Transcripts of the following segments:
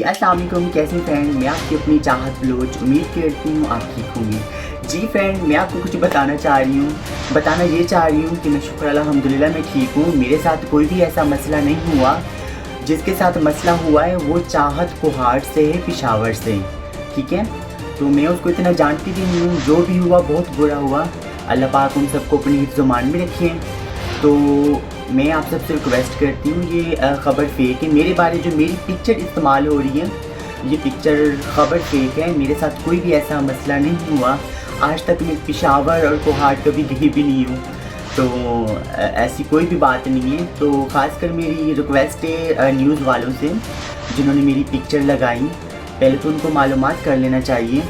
جی السلام علیکم، کیسے ہیں فرینڈ؟ میں آپ کی اپنی چاہت بلوچ، امید کرتی ہوں آپ ٹھیک ہوں گی۔ جی فرینڈ، میں آپ کو کچھ بتانا یہ چاہ رہی ہوں کہ میں شکر الحمدللہ میں ٹھیک ہوں۔ میرے ساتھ کوئی بھی ایسا مسئلہ نہیں ہوا۔ جس کے ساتھ مسئلہ ہوا ہے وہ چاہت کوہاٹ سے ہے، پشاور سے، ٹھیک ہے؟ تو میں اس کو اتنا جانتی بھی نہیں ہوں، جو بھی ہوا بہت برا ہوا۔ اللہ پاک ان سب کو اپنی حفظ و امان میں رکھیں۔ تو میں آپ سب سے ریکویسٹ کرتی ہوں، یہ خبر فیک ہے میرے بارے، جو میری پکچر استعمال ہو رہی ہے یہ پکچر خبر فیک ہے۔ میرے ساتھ کوئی بھی ایسا مسئلہ نہیں ہوا، آج تک میں پشاور اور کوہاٹ کبھی گئی بھی نہیں ہوں، تو ایسی کوئی بھی بات نہیں ہے۔ تو خاص کر میری ریکویسٹ ہے نیوز والوں سے جنہوں نے میری پکچر لگائی، پہلے تو ان کو معلومات کر لینا چاہیے،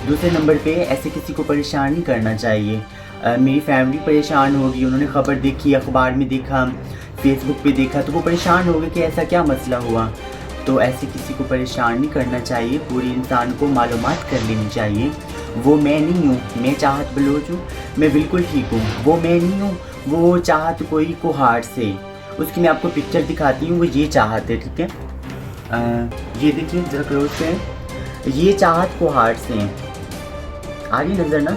دوسرے نمبر پہ ایسے کسی کو پریشان نہیں کرنا چاہیے۔ میری فیملی پریشان ہوگی، انہوں نے خبر دیکھی، اخبار میں دیکھا، فیس بک پہ دیکھا، تو وہ پریشان ہو گئے کہ ایسا کیا مسئلہ ہوا۔ تو ایسے کسی کو پریشان نہیں کرنا چاہیے، پوری انسان کو معلومات کر لینی چاہیے۔ وہ میں نہیں ہوں، میں چاہت بلوچ ہوں، میں بالکل ٹھیک ہوں۔ وہ میں نہیں ہوں، وہ چاہت کوئی کوہاٹ سے، اس کی میں آپ کو پکچر دکھاتی ہوں، وہ یہ چاہت ہے، ٹھیک ہے؟ یہ دیکھیے ذرا کلوز سے، یہ چاہت کوہاٹ سے ہیں، آ رہی نظر نا؟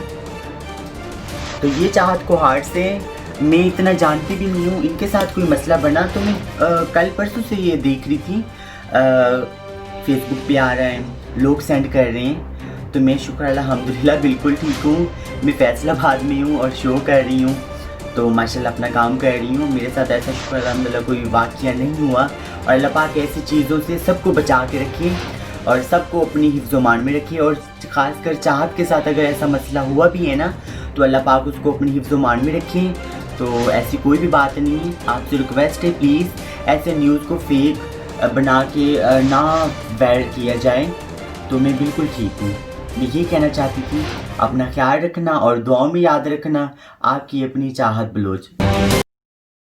تو یہ چاہت کوہاٹ سے، میں اتنا جانتی بھی نہیں ہوں۔ ان کے ساتھ کوئی مسئلہ بنا تو میں کل پرسوں سے یہ دیکھ رہی تھی، فیس بک پہ آ رہا ہے، لوگ سینڈ کر رہے ہیں، تو میں شکر الحمدللہ بالکل ٹھیک ہوں۔ میں فیصل آباد میں ہوں اور شو کر رہی ہوں، تو ماشاءاللہ اپنا کام کر رہی ہوں۔ میرے ساتھ ایسا شکر الحمدللہ کوئی واقعہ نہیں ہوا، اور اللہ پاک ایسی چیزوں سے سب کو بچا کے رکھے اور سب کو اپنی حفظ و امان میں رکھے۔ اور خاص کر چاہت کے ساتھ اگر ایسا مسئلہ ہوا بھی ہے نا، تو اللہ پاک اس کو اپنی حفظ و امان میں رکھیں۔ تو ایسی کوئی بھی بات نہیں ہے، آپ سے ریکویسٹ ہے پلیز ایسے نیوز کو فیک بنا کے نہ وائرل کیا جائے۔ تو میں بالکل ٹھیک ہوں، میں یہ کہنا چاہتی تھی۔ اپنا خیال رکھنا اور دعاؤں میں یاد رکھنا، آپ کی اپنی چاہت بلوچ۔